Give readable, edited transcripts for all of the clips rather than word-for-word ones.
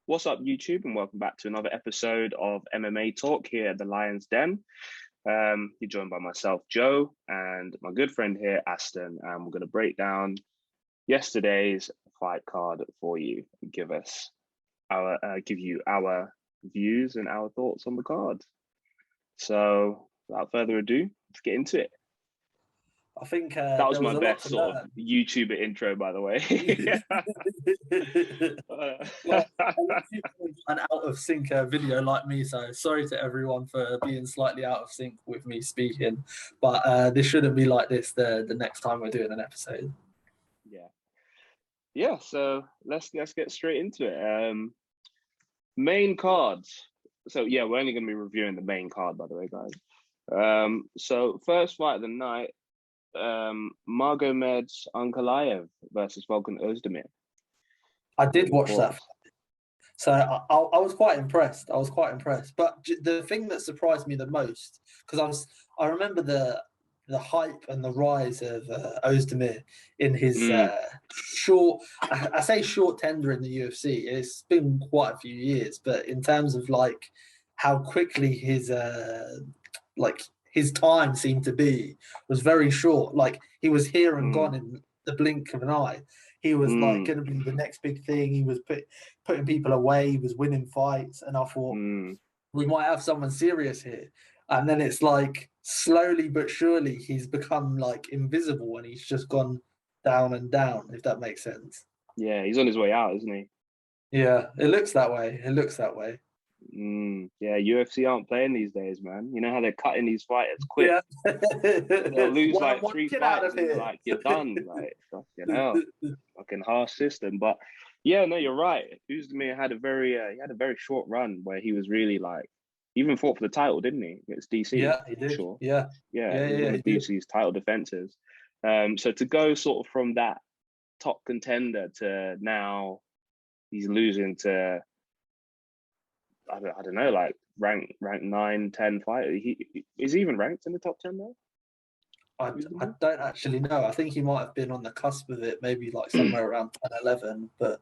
What's up, YouTube, and welcome back to another episode of MMA Talk here at the Lyons Den. You're joined by myself, Joe, and my good friend here, Aston, and we're going to break down yesterday's fight card for you and give you our views and our thoughts on the card. So, without further ado, let's get into it. I think that was my best sort of YouTuber intro, by the way. An out of sync video like me, so sorry to everyone for being slightly out of sync with me speaking. But this shouldn't be like this the next time we're doing an episode. Yeah. So let's get straight into it. Main cards. So yeah, we're only going to be reviewing the main card, by the way, guys. So first fight of the night. Magomed Ankalaev versus Volkan Oezdemir. I did watch that. So I was quite impressed. But the thing that surprised me the most, because I remember the hype and the rise of Oezdemir in his short, I say short tender in the UFC. It's been quite a few years, but in terms of like how quickly his time seemed to be was very short. Like he was here and gone in the blink of an eye. He was like going to be the next big thing. He was putting people away. He was winning fights. And I thought, we might have someone serious here. And then it's like slowly but surely he's become like invisible and he's just gone down and down, if that makes sense. Yeah, he's on his way out, isn't he? Yeah, it looks that way. Yeah, UFC aren't playing these days, man. You know how they're cutting these fighters quick. Yeah. They'll lose like 3 fights and they're like, you're done. Like, fucking hell. Fucking harsh system. But yeah, no, you're right. Oezdemir had a very short run where he was really like, even fought for the title, didn't he? Against DC. Yeah, he did. Sure. Yeah. It was one of DC's title defenses. So to go sort of from that top contender to now he's losing to I don't know, like rank 9, 10 fighter. Is he even ranked in the top 10 though? I don't actually know. I think he might have been on the cusp of it, maybe like somewhere around 10, 11, but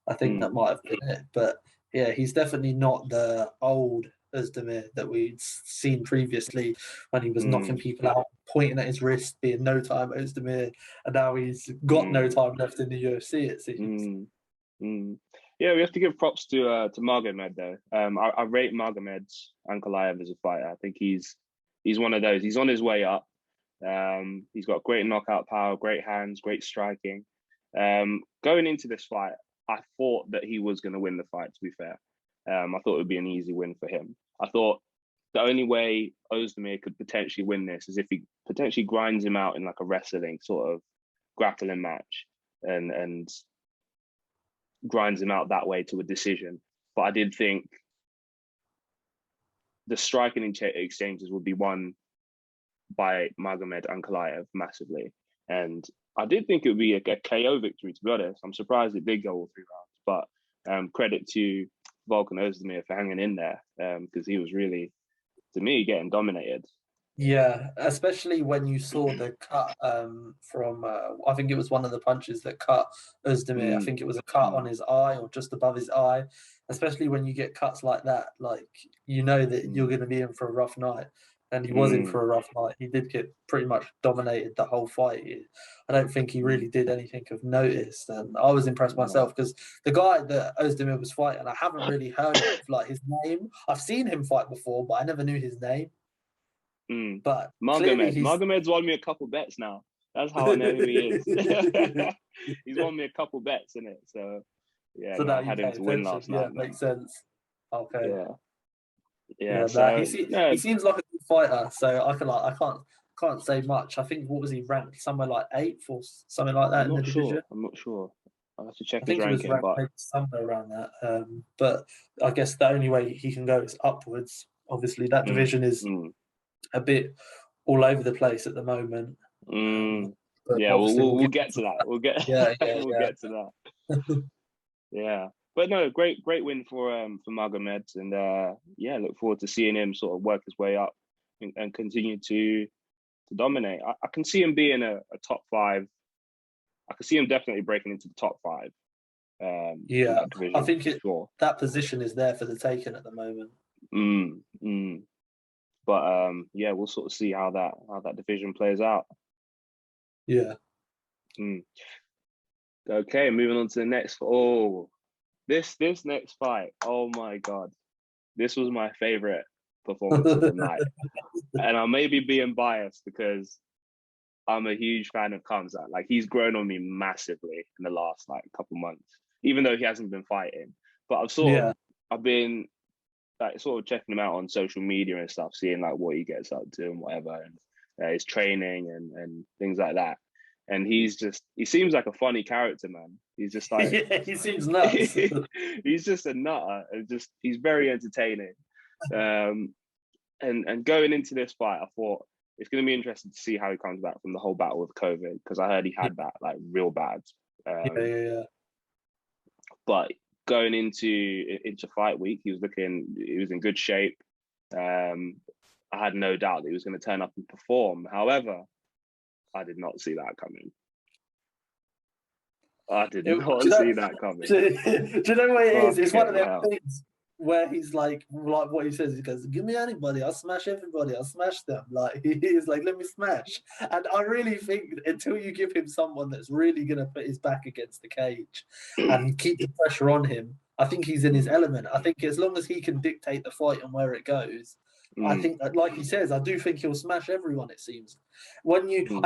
I think that might have been it. But yeah, he's definitely not the old Oezdemir that we'd seen previously when he was knocking people out, pointing at his wrist, being no time Oezdemir, and now he's got no time left in the UFC, it seems. Yeah, we have to give props to Magomed though. I rate Magomed's Ankalaev as a fighter. I think he's one of those. He's on his way up. He's got great knockout power, great hands, great striking. Going into this fight, I thought that he was going to win the fight, to be fair. I thought it would be an easy win for him. I thought the only way Oezdemir could potentially win this is if he potentially grinds him out in like a wrestling sort of grappling match and grinds him out that way to a decision. But I did think the striking exchanges would be won by Magomed Ankalaev massively. And I did think it would be a KO victory, to be honest. I'm surprised it did go all 3 rounds. But credit to Volkan Oezdemir for hanging in there because he was really, to me, getting dominated. Yeah, especially when you saw the cut from, I think it was one of the punches that cut Oezdemir. I think it was a cut on his eye or just above his eye. Especially when you get cuts like that, like, you know that you're going to be in for a rough night. And he was in for a rough night. He did get pretty much dominated the whole fight. I don't think he really did anything of notice. And I was impressed myself because the guy that Oezdemir was fighting, I haven't really heard of like his name. I've seen him fight before, but I never knew his name. But Magomed's won me a couple bets now. That's how I know who he is. He's won me a couple bets in it. So yeah, so I had him to win last night. Yeah, makes sense. Okay. Yeah. So he seems like a good fighter. So I can't say much. I think what was he ranked somewhere like 8th or something like that in the division. I'm not sure. I'll have to check his ranking. I think he was ranked somewhere around that. But I guess the only way he can go is upwards. Obviously, that division is a bit all over the place at the moment. Yeah, we'll get to that. We'll get get to that. Yeah, but no, great win for Magomed, and look forward to seeing him sort of work his way up and continue to dominate. I can see him being a top 5. I can see him definitely breaking into the top 5. in Yeah, that division, I think sure. that position is there for the taking at the moment. But yeah, we'll sort of see how that division plays out. Yeah. Okay, moving on to the next. Oh, this next fight. Oh my God, this was my favorite performance of the night, and I may be being biased because I'm a huge fan of Khamzat. Like, he's grown on me massively in the last like couple months, even though he hasn't been fighting. But I've been like sort of checking him out on social media and stuff, seeing like what he gets up to and whatever, and his training and things like that. And he seems like a funny character, man. He's just like, yeah, he seems nuts. he's just a nutter. He's very entertaining. And going into this fight, I thought it's going to be interesting to see how he comes back from the whole battle with COVID, because I heard he had that like real bad. Yeah. But going into fight week, he was in good shape. I had no doubt that he was going to turn up and perform. However, I did not see that coming. I did not see that coming. Do you know what it is? It's one of them things where he's like what he says. He goes, "Give me anybody, I'll smash everybody. I'll smash them." Like, he's like, "Let me smash." And I really think until you give him someone that's really going to put his back against the cage and keep the pressure on him, I think he's in his element. I think as long as he can dictate the fight and where it goes, I think that, like he says, I do think he'll smash everyone, it seems. I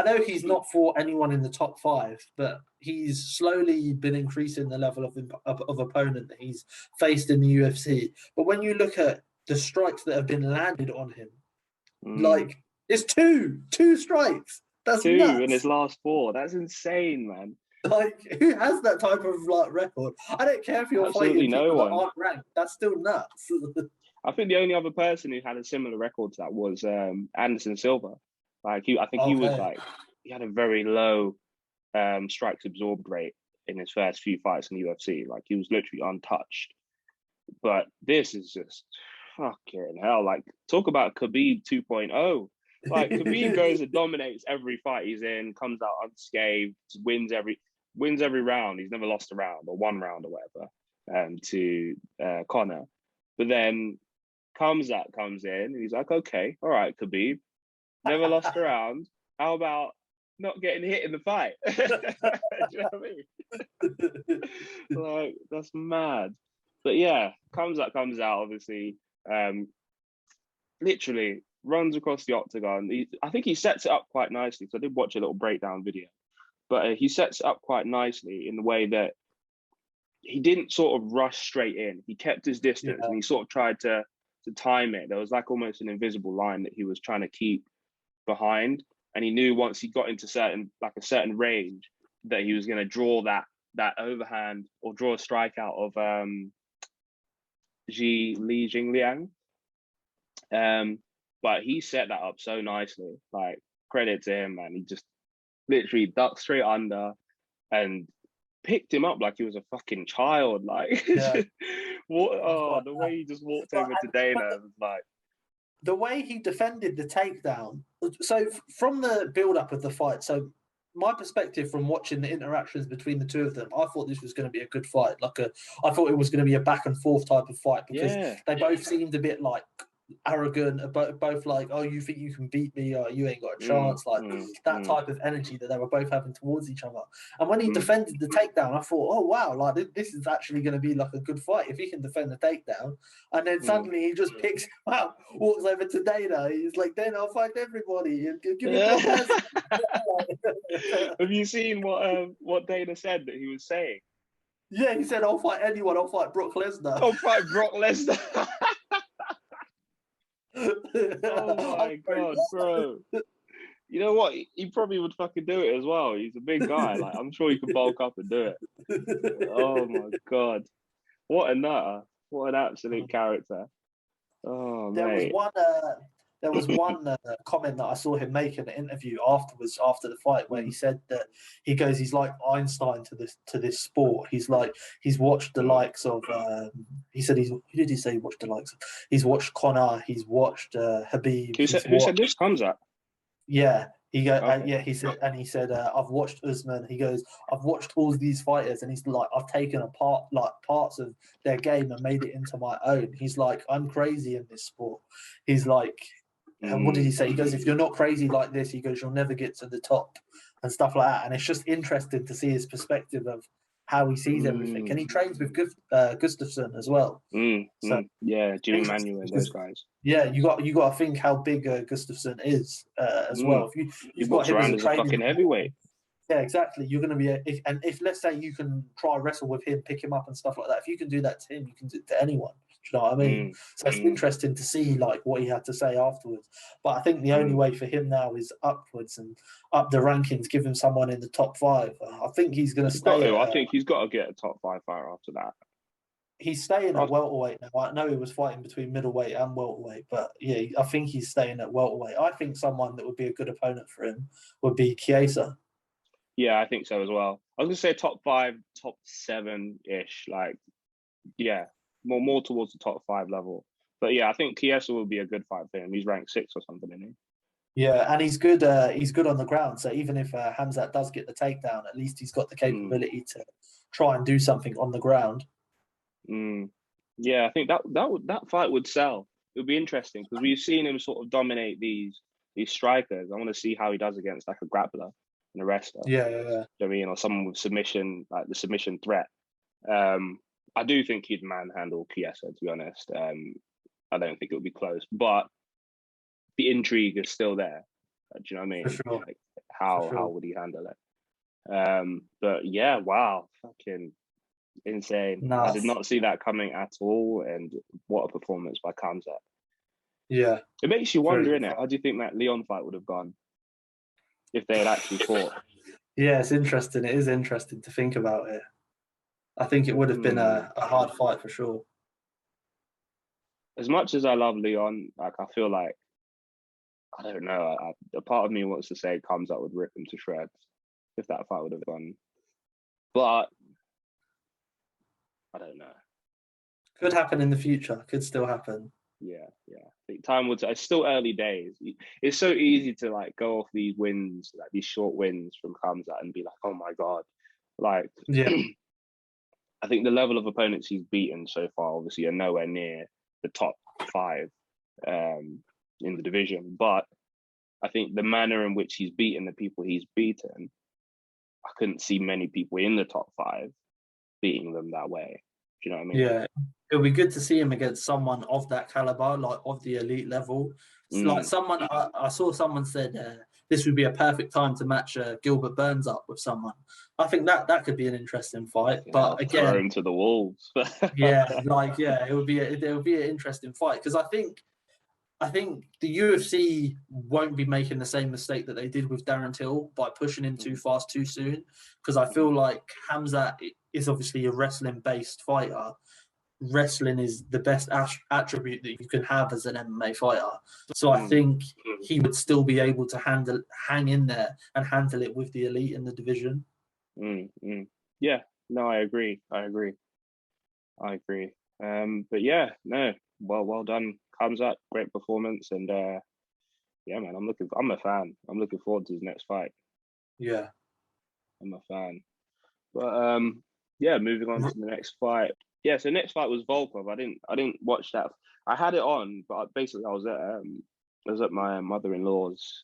know he's not fought anyone in the top 5, but he's slowly been increasing the level of opponent that he's faced in the UFC. But when you look at the strikes that have been landed on him, like, it's two strikes. That's 2 nuts. in his last 4. That's insane, man. Like, who has that type of like record? I don't care if you're Absolutely fighting people that aren't ranked. That's still nuts. I think the only other person who had a similar record to that was Anderson Silva. Like, he had a very low strikes absorbed rate in his first few fights in the UFC. Like, he was literally untouched. But this is just fucking hell. Like, talk about Khabib 2.0. Like, Khabib goes and dominates every fight he's in, comes out unscathed, wins every round. He's never lost a round or 1 round or whatever to Conor. But then Khamzat comes in and he's like, okay, all right, Khabib, never lost a round. How about not getting hit in the fight? Do you know what I mean? Like, that's mad. But yeah, Khamzat comes out, obviously, literally runs across the octagon. I think he sets it up quite nicely, because I did watch a little breakdown video. But he sets it up quite nicely in the way that he didn't sort of rush straight in. He kept his distance and he sort of tried to time it. There was like almost an invisible line that he was trying to keep behind. And he knew once he got into a certain range that he was going to draw that overhand or draw a strike out of Jingliang. But he set that up so nicely. Like, credit to him, man. He just literally ducked straight under and picked him up like he was a fucking child. Like, the way he just walked over to Dana was like, the way he defended the takedown. So from the build-up of the fight, so my perspective from watching the interactions between the two of them, I thought this was going to be a good fight. I thought it was going to be a back and forth type of fight, because they both seemed a bit like arrogant, both like, oh, you think you can beat me, or you ain't got a chance, that type of energy that they were both having towards each other. And when he defended the takedown, I thought, oh wow, like this is actually going to be like a good fight if he can defend the takedown. And then suddenly he just picks him up, walks over to Dana, he's like, Dana, I'll fight everybody, give me Have you seen what Dana said that he was saying? Yeah, he said, I'll fight anyone, I'll fight Brock Lesnar. I'll fight Brock Lesnar. Oh my God, bro. You know what? He probably would fucking do it as well. He's a big guy. Like, I'm sure he could bulk up and do it. Oh my God. What a nutter. What an absolute character. Oh, mate. There was one comment that I saw him make in the interview afterwards, after the fight, where he said that he's like Einstein to this sport. He's watched the likes of who did he say he watched the likes of? He's watched Conor, he's watched Khabib. Who said this? Khamzat. Yeah, He go, Okay. yeah, he said, I've watched Usman. He goes, I've watched all these fighters, and he's like, I've taken apart like parts of their game and made it into my own. He's like, I'm crazy in this sport. He's like, what did he say? He goes, if you're not crazy like this, he goes, you'll never get to the top and stuff like that. And it's just interesting to see his perspective of how he sees everything. And he trains with Gustafsson as well. So yeah, Jimmy Manuel and those guys. Yeah, you got to think how big Gustafsson is as well. If you've got him as a fucking heavyweight. Yeah, exactly. You're going to be if let's say you can try wrestle with him, pick him up and stuff like that. If you can do that to him, you can do it to anyone. Do you know what I mean? So it's interesting to see like what he had to say afterwards. But I think the only way for him now is upwards and up the rankings. Give him someone in the top 5. I think he's going to stay. I think he's got to get a top 5 fighter after that. He's staying at welterweight now. I know he was fighting between middleweight and welterweight, but yeah, I think he's staying at welterweight. I think someone that would be a good opponent for him would be Chiesa. Yeah, I think so as well. I was gonna say top 5, top 7-ish, like more towards the top 5 level. But yeah, I think Chiesa will be a good fight for him. He's ranked 6 or something, isn't he? Yeah, and he's good. He's good on the ground. So even if Khamzat does get the takedown, at least he's got the capability to try and do something on the ground. Yeah, I think that fight would sell. It would be interesting because we've seen him sort of dominate these strikers. I want to see how he does against like a grappler and a wrestler. Yeah. You know what I mean? Or someone with submission, like the submission threat. I do think he'd manhandle Chiesa, to be honest. I don't think it would be close, but the intrigue is still there. Do you know what I mean? For sure. Like how would he handle it? But yeah, wow, fucking insane. Nice. I did not see that coming at all, and what a performance by Khamzat. Yeah. It makes you wonder, innit? How do you think that Leon fight would have gone if they had actually fought? Yeah, it's interesting. It is interesting to think about it. I think it would have been a hard fight for sure. As much as I love Leon, like I feel like, I don't know, a part of me wants to say Khamzat would rip him to shreds if that fight would have gone. But I don't know. Could happen in the future. Could still happen. Yeah. I think time would. It's still early days. It's so easy to like go off these wins, like these short wins from Khamzat, and be like, oh my god, like yeah. I think the level of opponents he's beaten so far, obviously, are nowhere near the top 5 in the division. But I think the manner in which he's beaten the people he's beaten, I couldn't see many people in the top 5 beating them that way. Do you know what I mean? Yeah, it would be good to see him against someone of that caliber, like of the elite level. Like someone, I saw someone said this would be a perfect time to match Gilbert Burns up with someone. I think that could be an interesting fight. Yeah, but again, throw him to the wolves. it would be an interesting fight because I think the UFC won't be making the same mistake that they did with Darren Till by pushing him too fast too soon. Because I feel like Khamzat is obviously a wrestling-based fighter. Wrestling is the best attribute that you can have as an MMA fighter. So I think he would still be able to hang in there and handle it with the elite in the division. Yeah, no, I agree. But yeah, no, well done, Khamzat. Great performance, and yeah, man, I'm a fan. I'm looking forward to his next fight. Yeah, I'm a fan. But yeah, moving on to the next fight. Yeah, so next fight was Volkov. I didn't watch that. I had it on, but basically I was at my mother-in-law's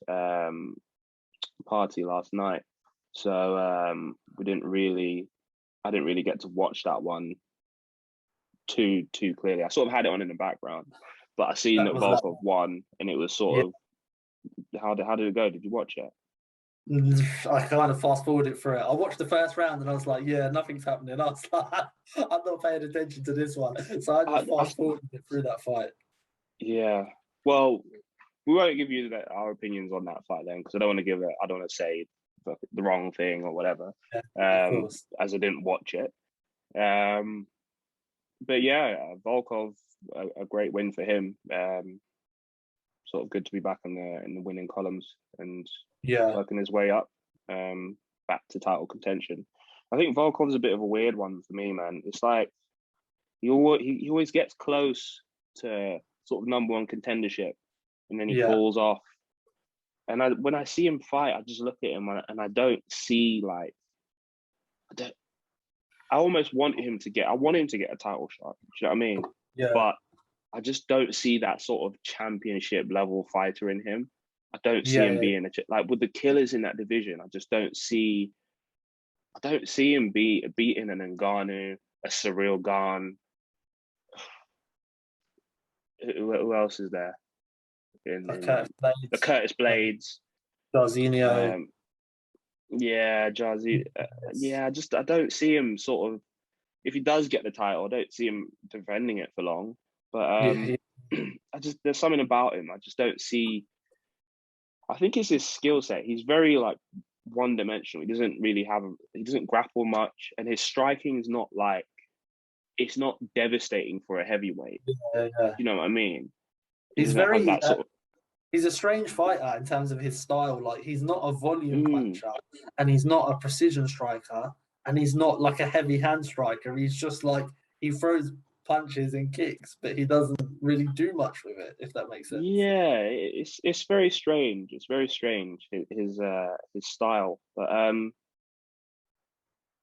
party last night, so I didn't really get to watch that one too clearly. I sort of had it on in the background, but I seen that Volkov won, and it was sort of how did it go? Did you watch it? I kind of fast forwarded through it. I watched the first round and I was like, yeah, nothing's happening. I was like, I'm not paying attention to this one. So I just fast forwarded through that fight. Yeah. Well, we won't give you our opinions on that fight then, because I don't want to say the wrong thing or whatever. Yeah, as I didn't watch it. But yeah, Volkov, a great win for him. Sort of good to be back in the winning columns and working his way up back to title contention. I think Volkov's a bit of a weird one for me, man. It's like he always gets close to sort of number 1 contendership, and then he falls off. And when I see him fight, I just look at him and I don't see like, I almost want him to get. I want him to get a title shot. Do you know what I mean? Yeah. But I just don't see that sort of championship level fighter in him. I don't see him being like with the killers in that division. I just don't see. I don't see him beating an Ngannou, a Cyril Gane. Who else is there? The Curtis Blades, Jairzinho. Jazzy. I don't see him sort of. If he does get the title, I don't see him defending it for long. But there's something about him. I just don't see. I think it's his skill set. He's very like one-dimensional. He doesn't grapple much, and his striking is not like. It's not devastating for a heavyweight. You know what I mean? He's he's a strange fighter in terms of his style. Like, he's not a volume puncher, and he's not a precision striker, and he's not like a heavy hand striker. He's just like, he throws punches and kicks, but he doesn't really do much with it, if that makes sense. Yeah, it's very strange. It's very strange, his style. But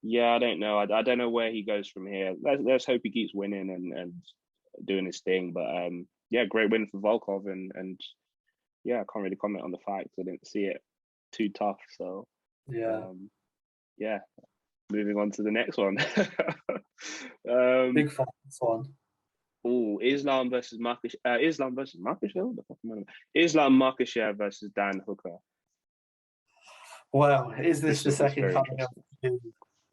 yeah, I don't know. I don't know where he goes from here. Let's hope he keeps winning and doing his thing. But yeah, great win for Volkov, and yeah, I can't really comment on the fight because I didn't see it too tough. So yeah, moving on to the next one. Big fight, this one. Oh, Islam versus Makhachev. Islam Makhachev versus Dan Hooker. Well, is this the second coming up?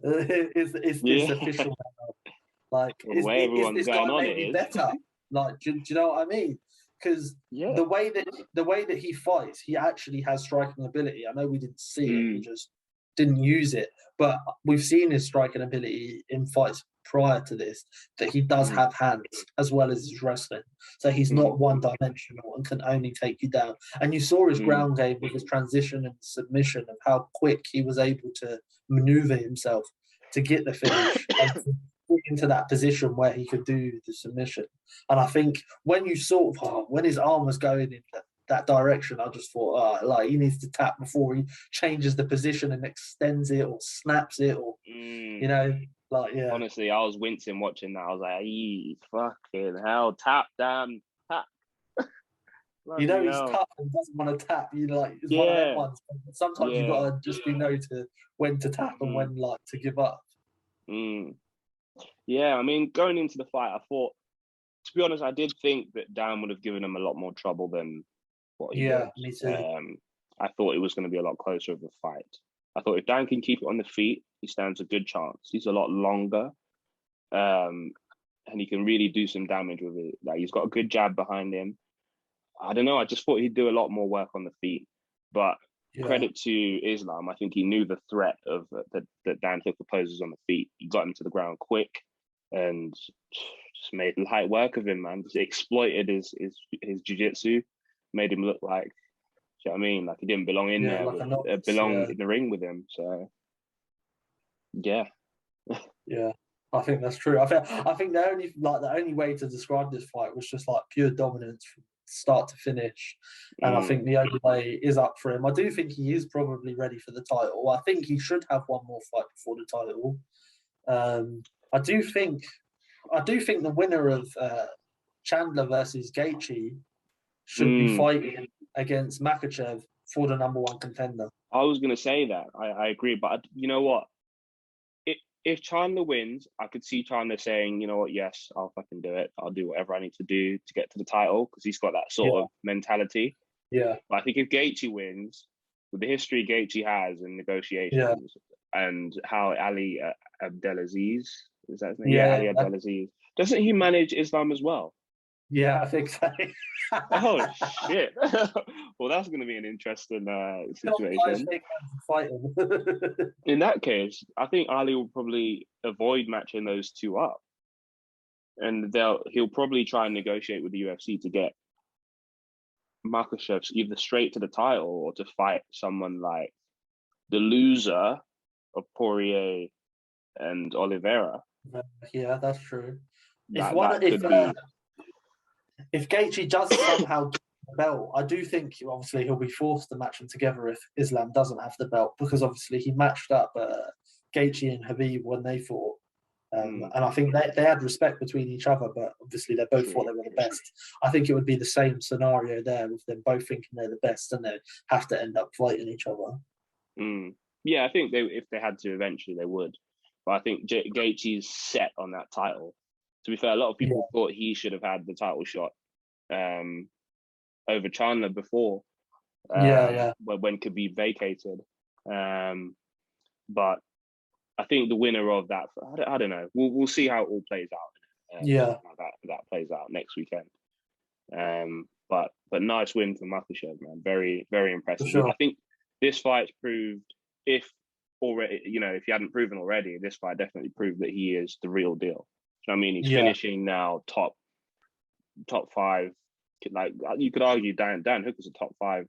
Is this official now? Like, is this guy maybe better? Like, do you know what I mean? Because the way that he fights, he actually has striking ability. I know we didn't see it, we just didn't use it, but we've seen his striking ability in fights prior to this, that he does have hands as well as his wrestling. So he's not one-dimensional and can only take you down. And you saw his ground game with his transition and submission, of how quick he was able to maneuver himself to get the finish and to get into that position where he could do the submission. And I think when you when his arm was going in that direction, I just thought, like, he needs to tap before he changes the position and extends it or snaps it, or you know, like, yeah. Honestly, I was wincing watching that. I was like, fucking hell, tap, damn, tap. You know, he's tough and doesn't want to tap. You like, it's one of them ones. Sometimes you gotta just be to when to tap and when like to give up. Yeah, I mean, going into the fight, I thought, to be honest, I did think that Dan would have given him a lot more trouble than what he did. Me too. I thought it was going to be a lot closer of a fight. I thought if Dan can keep it on the feet, he stands a good chance. He's a lot longer, and he can really do some damage with it. Like, he's got a good jab behind him. I don't know. I just thought he'd do a lot more work on the feet. But credit to Islam, I think he knew the threat of that Dan Hooker poses on the feet. He got him to the ground quick and just made light work of him, man. Just exploited his jiu-jitsu, made him look like, do you know what I mean? Like, he didn't belong in there, belong in the ring with him. So, yeah. Yeah, I think that's true. I think the only way to describe this fight was just like pure dominance from start to finish. And I think the only way is up for him. I do think he is probably ready for the title. I think he should have one more fight before the title. I do think the winner of Chandler versus Gaethje should be fighting against Makhachev for the #1 contender. I was going to say that. I agree. But you know what? If Chandler wins, I could see Chandler saying, you know what, yes, I'll fucking do it. I'll do whatever I need to do to get to the title, because he's got that sort of mentality. Yeah. But I think if Gaethje wins, with the history Gaethje has in negotiations and how Ali Abdelaziz, is that his name? Yeah, Ali Abdelaziz. Doesn't he manage Islam as well? Yeah, I think so. Oh, shit. Well, that's going to be an interesting situation. In that case, I think Ali will probably avoid matching those two up. And he'll probably try and negotiate with the UFC to get Makhachev either straight to the title or to fight someone like the loser of Poirier and Oliveira. Yeah, that's true. That could be... If Gaethje does somehow get the belt, I do think obviously he'll be forced to match them together if Islam doesn't have the belt, because obviously he matched up Gaethje and Khabib when they fought. And I think they had respect between each other, but obviously they both thought they were the best. I think it would be the same scenario there with them both thinking they're the best and they have to end up fighting each other. Yeah, I think if they had to eventually, they would. But I think Gaethje's set on that title. To be fair, a lot of people thought he should have had the title shot over Chandler before. When Khabib vacated. But I think the winner of that, I don't know. We'll see how it all plays out. How that plays out next weekend. But nice win for Makhachev, man. Very, very impressive. Sure. I think this fight's proved, if he hadn't proven already, this fight definitely proved that he is the real deal. You know what I mean? He's finishing now top 5. Like, you could argue Dan Hooker's a top 5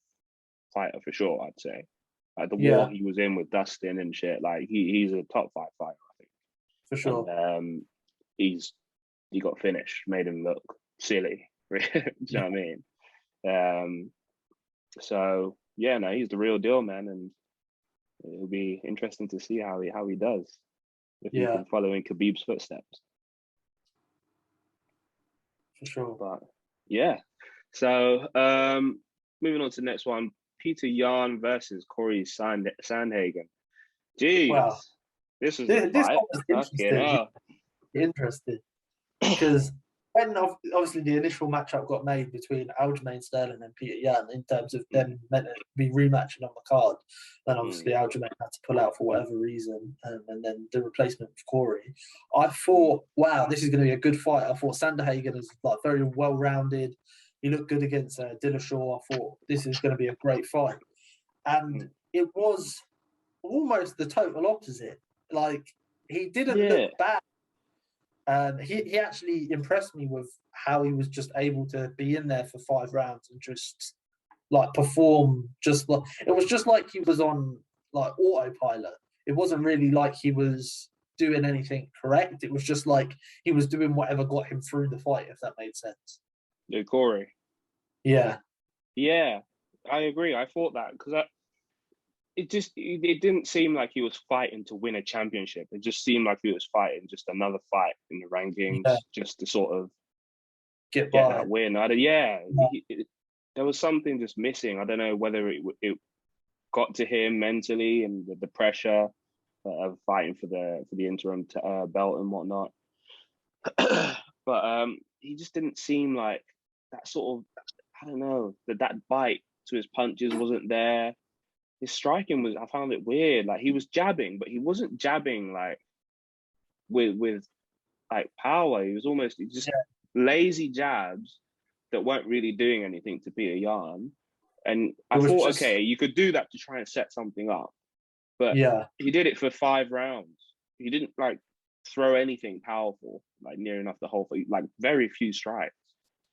fighter for sure, I'd say. Like the war he was in with Dustin and shit, like he's a top 5 fighter, I think. For sure. And he got finished, made him look silly. Do you know what I mean? So yeah, no, he's the real deal, man, and it'll be interesting to see how he does if he can follow in Khabib's footsteps. For sure. But yeah. So moving on to the next one, Petr Yan versus Cory Sandhagen. Jeez. Wow. This was interesting. Because when obviously the initial matchup got made between Aljamain Sterling and Petr Yan in terms of them meant to be rematching on the card, then obviously Aljamain had to pull out for whatever reason, and then the replacement of Cory. I thought, wow, this is going to be a good fight. I thought Sandhagen is like very well-rounded. He looked good against Dillashaw. I thought this is going to be a great fight. And it was almost the total opposite. Like, he didn't look bad. He actually impressed me with how he was just able to be in there for 5 rounds and just, like, perform. It was just like he was on, like, autopilot. It wasn't really like he was doing anything correct. It was just like he was doing whatever got him through the fight, if that made sense. Cory. Yeah, I agree. I thought that because it didn't seem like he was fighting to win a championship. It just seemed like he was fighting just another fight in the rankings, just to sort of get that win. There was something just missing. I don't know whether it got to him mentally and the pressure of fighting for the interim belt and whatnot. But he just didn't seem like that sort of, I don't know, that bite to his punches wasn't there. His striking I found it weird. Like, he was jabbing, but he wasn't jabbing like with like power. He was almost just lazy jabs that weren't really doing anything to Petr Yan. And I thought, okay, you could do that to try and set something up. But he did it for 5 rounds. He didn't like throw anything powerful, like near enough the whole fight, like very few strikes.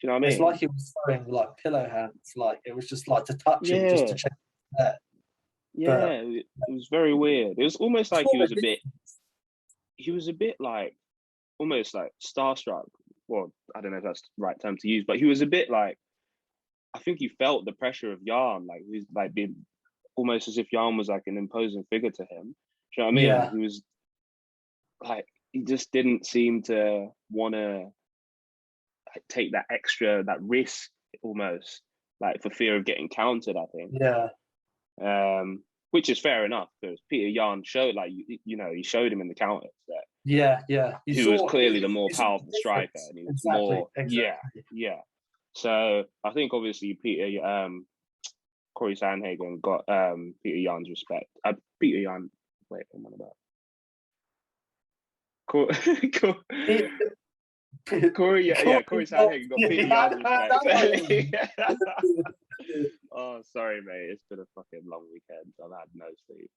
Do you know what I mean? It's like he was throwing like pillow hands, like it was just like to touch it, just to check that. It was very weird. It was almost like he was a bit like almost like starstruck. Well, I don't know if that's the right term to use, but he was a bit like, I think he felt the pressure of Yan, like he was like being almost as if Yan was like an imposing figure to him. Do you know what I mean? Yeah. He was like, he just didn't seem to want to like, take that risk almost, like for fear of getting countered, I think. Which is fair enough because Petr Yan showed, like, he showed him in the counters that he was clearly the more powerful striker, and he was more So I think obviously Cory Sandhagen got Petr Yan's respect. Petr Yan, wait, I'm on about Cory Sandhagen got Petr Yan's respect. Oh, sorry, mate. It's been a fucking long weekend. I've had no sleep.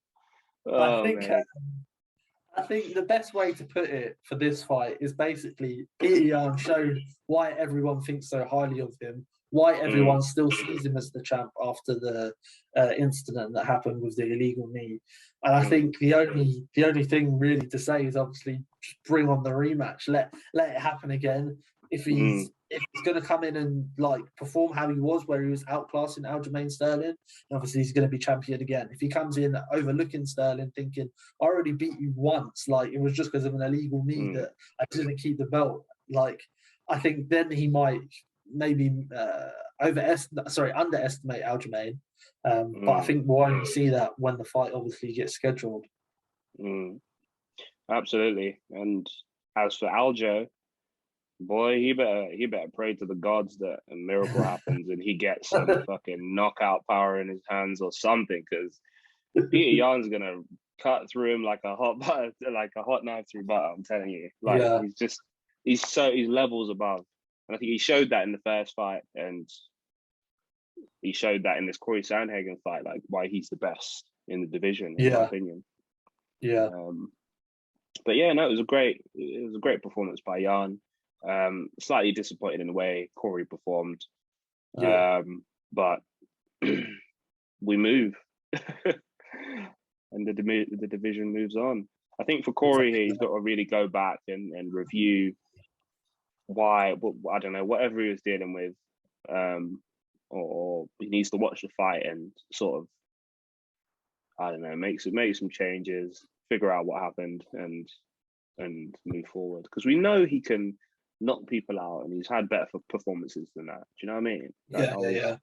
I think the best way to put it for this fight is basically Petr Yan showed why everyone thinks so highly of him, why everyone still sees him as the champ after the incident that happened with the illegal knee. And I think the only thing really to say is obviously just bring on the rematch, let it happen again. If if he's going to come in and like perform how he was, where he was outclassing Aljamain Sterling, and obviously he's going to be champion again. If he comes in overlooking Sterling, thinking, I already beat you once, like it was just because of an illegal knee that I didn't keep the belt, like I think then he might maybe underestimate Aljamain. But I think we'll only see that when the fight obviously gets scheduled. Absolutely. And as for Aljo, boy, he better pray to the gods that a miracle happens and he gets some fucking knockout power in his hands or something, because Peter Yan's gonna cut through him like a hot knife through butter. I'm telling you, like he's levels above, and I think he showed that in the first fight, and he showed that in this Cory Sandhagen fight, like why he's the best in the division, in my opinion. Yeah. But yeah, no, it was a great performance by Yan. Slightly disappointed in the way Cory performed, but we move, and the division moves on. I think for Cory, he's got to really go back and review why. I don't know, whatever he was dealing with, or he needs to watch the fight and sort of, I don't know, make some changes, figure out what happened, and move forward, because we know he can knock people out, and he's had better performances than that. Do you know what I mean? Yeah.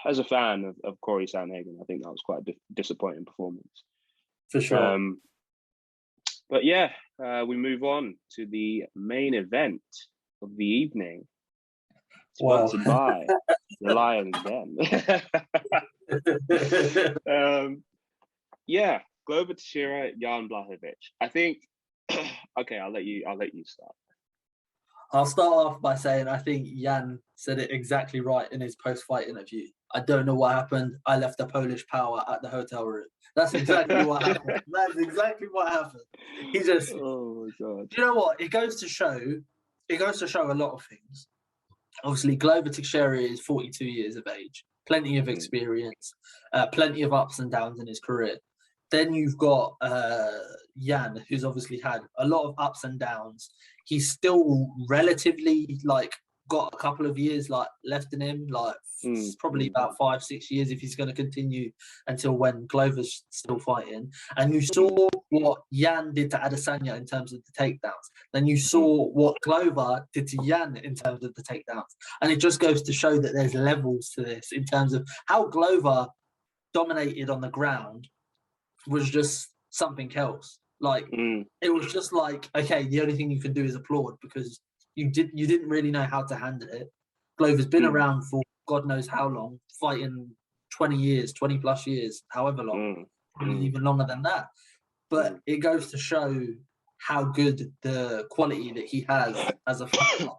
As a fan of Cory Sandhagen, I think that was quite a disappointing performance. For sure. But yeah, we move on to the main event of the evening, sponsored by the Lyons Den. Yeah, Glover Teixeira, Jan Błachowicz. I think. Okay, I'll let you start. I'll start off by saying I think Jan said it exactly right in his post-fight interview. I don't know what happened. I left the Polish power at the hotel room. That's exactly what happened. That's exactly what happened. He just. Oh my God. You know what? It goes to show a lot of things. Obviously, Glover Teixeira is 42 years of age, plenty of experience, plenty of ups and downs in his career. Then you've got Jan, who's obviously had a lot of ups and downs. He's still relatively got a couple of years left in him, probably about 5-6 years if he's going to continue until when Glover's still fighting. And you saw what Jan did to Adesanya in terms of the takedowns. Then you saw what Glover did to Jan in terms of the takedowns. And it just goes to show that there's levels to this in terms of how Glover dominated on the ground was just something else. It was just okay, the only thing you can do is applaud, because you didn't really know how to handle it. Glover's been around for God knows how long, fighting 20 plus years, however long, probably even longer than that. But it goes to show how good the quality that he has as a fighter.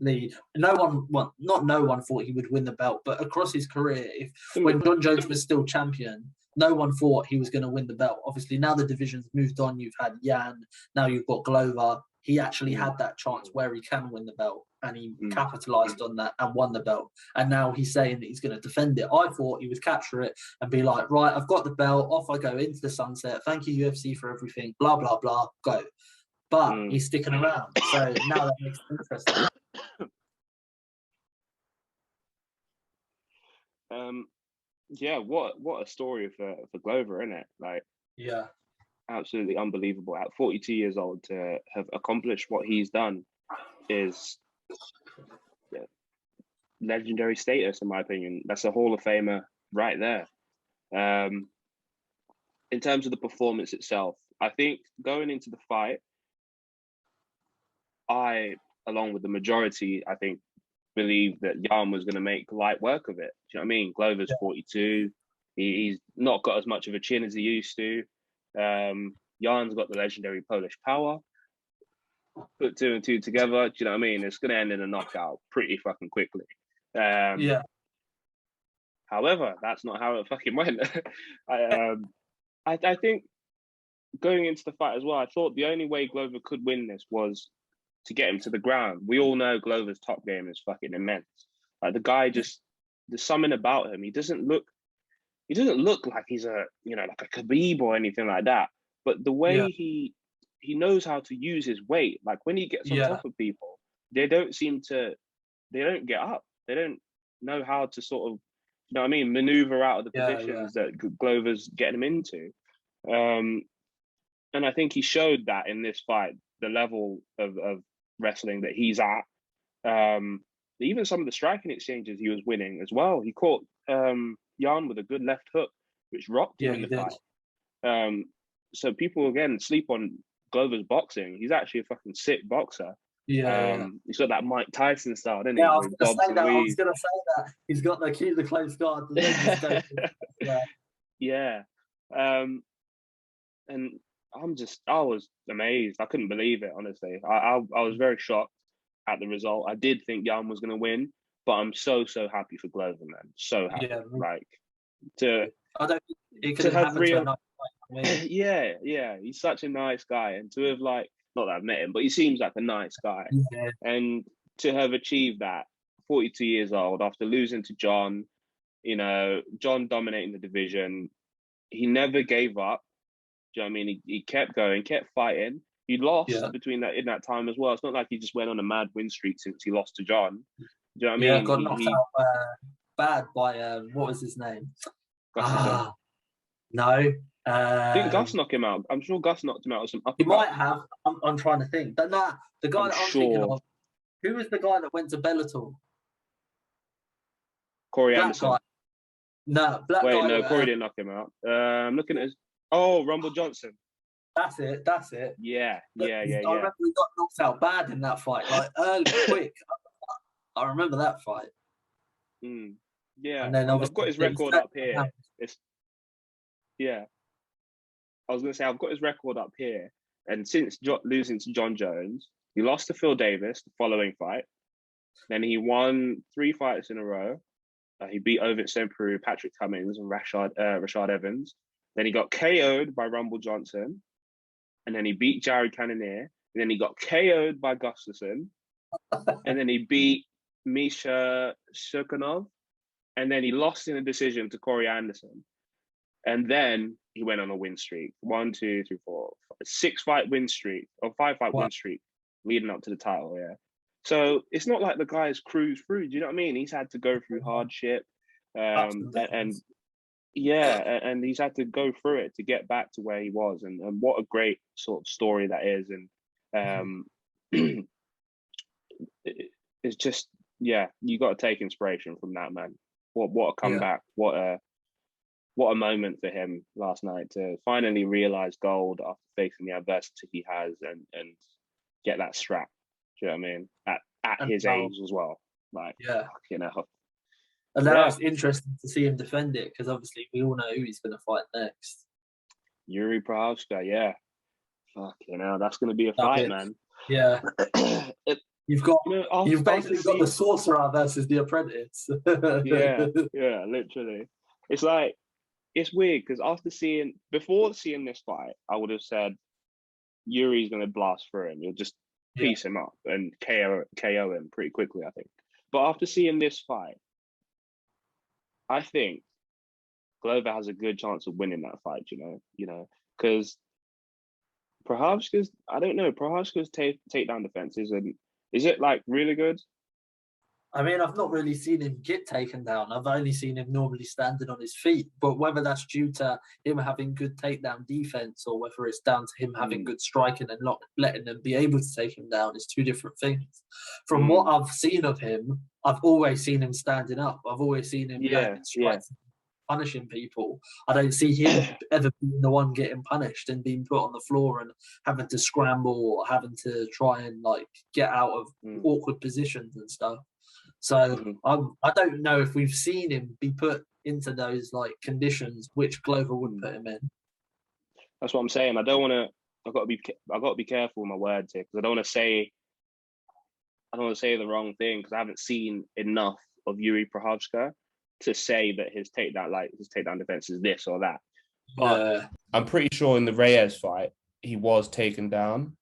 Not no one thought he would win the belt, but across his career, when John Jones was still champion, no one thought he was going to win the belt. Obviously, now the division's moved on. You've had Jan, now you've got Glover. He actually had that chance where he can win the belt, and he capitalized on that and won the belt. And now he's saying that he's going to defend it. I thought he would capture it and be like, right, I've got the belt, off I go into the sunset. Thank you, UFC, for everything. Blah, blah, blah, go. But he's sticking around. So now that makes it interesting. Yeah, what a story for Glover, isn't it? Yeah, absolutely unbelievable. At 42 years old to have accomplished what he's done is legendary status, in my opinion. That's a Hall of Famer right there. In terms of the performance itself, I think going into the fight, I, along with the majority, I think, believe that Jan was going to make light work of it. Do you know what I mean? Glover's 42. He's not got as much of a chin as he used to. Jan's got the legendary Polish power. Put 2 and 2 together, do you know what I mean? It's going to end in a knockout pretty fucking quickly. However, that's not how it fucking went. I think going into the fight as well, I thought the only way Glover could win this was to get him to the ground. We all know Glover's top game is fucking immense. The guy just, there's something about him. He doesn't look like he's a Khabib or anything like that. But the way he knows how to use his weight, when he gets on top of people, they don't get up. They don't know how to sort of, you know what I mean, maneuver out of the positions that Glover's getting them into. And I think he showed that in this fight, the level of wrestling that he's at. Even some of the striking exchanges he was winning as well. He caught Jan with a good left hook, which rocked him in the fight. So people, again, sleep on Glover's boxing. He's actually a fucking sick boxer. He's got that Mike Tyson style, doesn't he? I was going to say that. He's got the close guard. And I was amazed. I couldn't believe it, honestly. I was very shocked at the result. I did think Jan was going to win, but I'm so happy for Glover, man. So happy. I don't think it could have happened to a nice fight. Yeah. He's such a nice guy, and to have not that I've met him, but he seems like a nice guy. And to have achieved that, 42 years old, after losing to John, John dominating the division, he never gave up. Do you know what I mean? He kept going, kept fighting. He lost in that time as well. It's not like he just went on a mad win streak since he lost to John. Do you know what I mean? Got knocked out bad by what was his name? No. Didn't Gus knock him out? I'm sure Gus knocked him out with some uppercut. He might have. I'm trying to think. But nah, the guy I'm thinking of, who was the guy that went to Bellator? Cory Anderson. Guy. No, black guy. Wait, no, Cory didn't knock him out. I'm looking at his... Oh, Rumble Johnson. That's it. Yeah. I remember he got knocked out bad in that fight, early, quick. I remember that fight. Yeah. And then I've got his record up here. I was going to say, I've got his record up here. And since losing to John Jones, he lost to Phil Davis the following fight. Then he won 3 fights in a row. He beat Oezdemir, Patrick Cummins, and Rashad Evans. Then he got KO'd by Rumble Johnson. And then he beat Jared Cannonier. And then he got KO'd by Gustafsson. And then he beat Misha Shurkanov. And then he lost in a decision to Cory Anderson. And then he went on a win streak. 1, 2, 3, 4, 6-fight win streak, or 5-fight win streak leading up to the title, So it's not like the guy's cruised through. Do you know what I mean? He's had to go through hardship. And he's had to go through it to get back to where he was. And what a great sort of story that is. And it's just, you got to take inspiration from that, man. What a comeback. What a moment for him last night to finally realize gold after facing the adversity he has and get that strap. Do you know what I mean? At his age as well. And that was interesting to see him defend it, because obviously we all know who he's going to fight next. Yuri Prochazka, Fucking hell, that's going to be a fight, man. Yeah. You've basically got the sorcerer versus the apprentice. yeah, literally. It's like, it's weird because before seeing this fight, I would have said Yuri's going to blast through him. He'll just piece him up and KO him pretty quickly, I think. But after seeing this fight, I think Glover has a good chance of winning that fight, because Prochazka's takedown defenses, and is it really good? I mean, I've not really seen him get taken down. I've only seen him normally standing on his feet. But whether that's due to him having good takedown defense or whether it's down to him having good striking and not letting them be able to take him down is two different things. From what I've seen of him, I've always seen him standing up. I've always seen him punishing people. I don't see him ever being the one getting punished and being put on the floor and having to scramble or having to try and get out of awkward positions and stuff. So I don't know if we've seen him be put into those conditions which Glover would put him in. That's what I'm saying. I've got to be careful with my words here, because I don't want to say the wrong thing, because I haven't seen enough of Yuri Prochazka to say that his takedown defense is this or that. But I'm pretty sure in the Reyes fight he was taken down.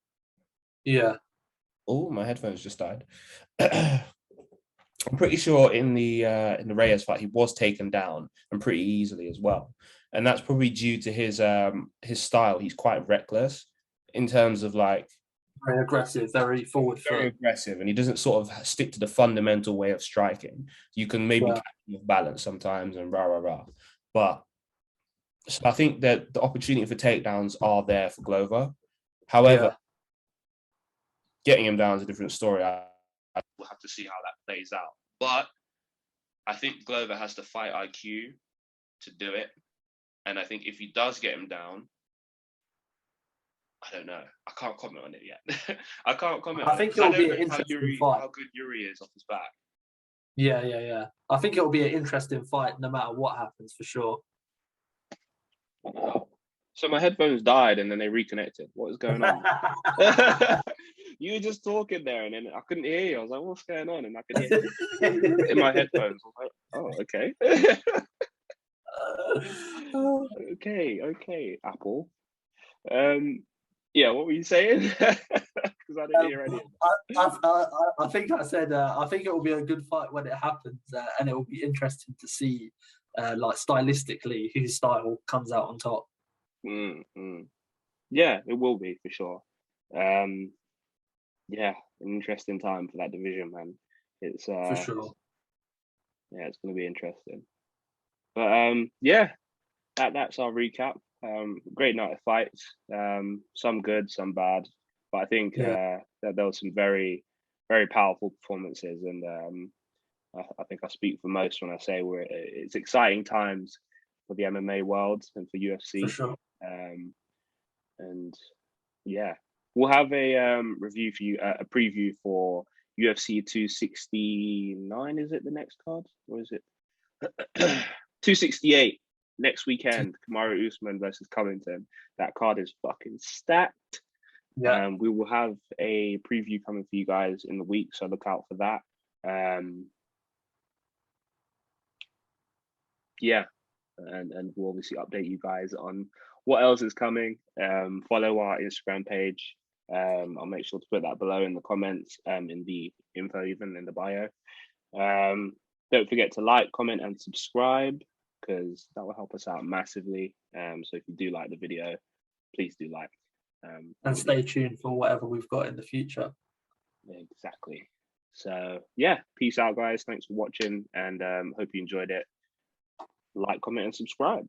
Yeah. Oh, my headphones just died. I'm pretty sure in the Reyes fight he was taken down, and pretty easily as well. And that's probably due to his style. He's quite reckless in terms of Very aggressive, very forward very foot. aggressive, and he doesn't sort of stick to the fundamental way of striking. You can maybe catch him off balance sometimes and rah. But so I think that the opportunity for takedowns are there for Glover. However, getting him down is a different story. We'll have to see how that plays out. But I think Glover has the fight IQ to do it. And I think if he does get him down, I don't know. I can't comment on it yet. I can't comment. I think it'll be an interesting fight. How good Yuri is off his back. Yeah. I think it'll be an interesting fight no matter what happens, for sure. So my headphones died and then they reconnected. What is going on? You were just talking there and then I couldn't hear you. I was like, what's going on? And I could hear you in my headphones. I was like, oh, okay. Okay, Apple. Yeah, what were you saying? Because I didn't hear anything. I think I said I think it will be a good fight when it happens, and it will be interesting to see, like stylistically, whose style comes out on top. Yeah, it will be for sure. Yeah, an interesting time for that division, man. It's For sure. Yeah, it's going to be interesting. But yeah, that's our recap. Great night of fights. Some good, some bad. But I think that there were some very, very powerful performances, and I think I speak for most when I say it's exciting times for the MMA world and for UFC. For sure. And yeah, we'll have a review for you, a preview for UFC 269. Is it the next card, or is it 268 next weekend? Kamaru Usman versus Covington. That card is fucking stacked. Yeah. We will have a preview coming for you guys in the week, so look out for that. Yeah, and we'll obviously update you guys on what else is coming. Follow our Instagram page. I'll make sure to put that below in the comments, in the info, even in the bio. Don't forget to like, comment, and subscribe, because that will help us out massively. So if you do like the video, please do like. And stay tuned for whatever we've got in the future. Exactly. So yeah, peace out, guys. Thanks for watching, and hope you enjoyed it. Like, comment, and subscribe.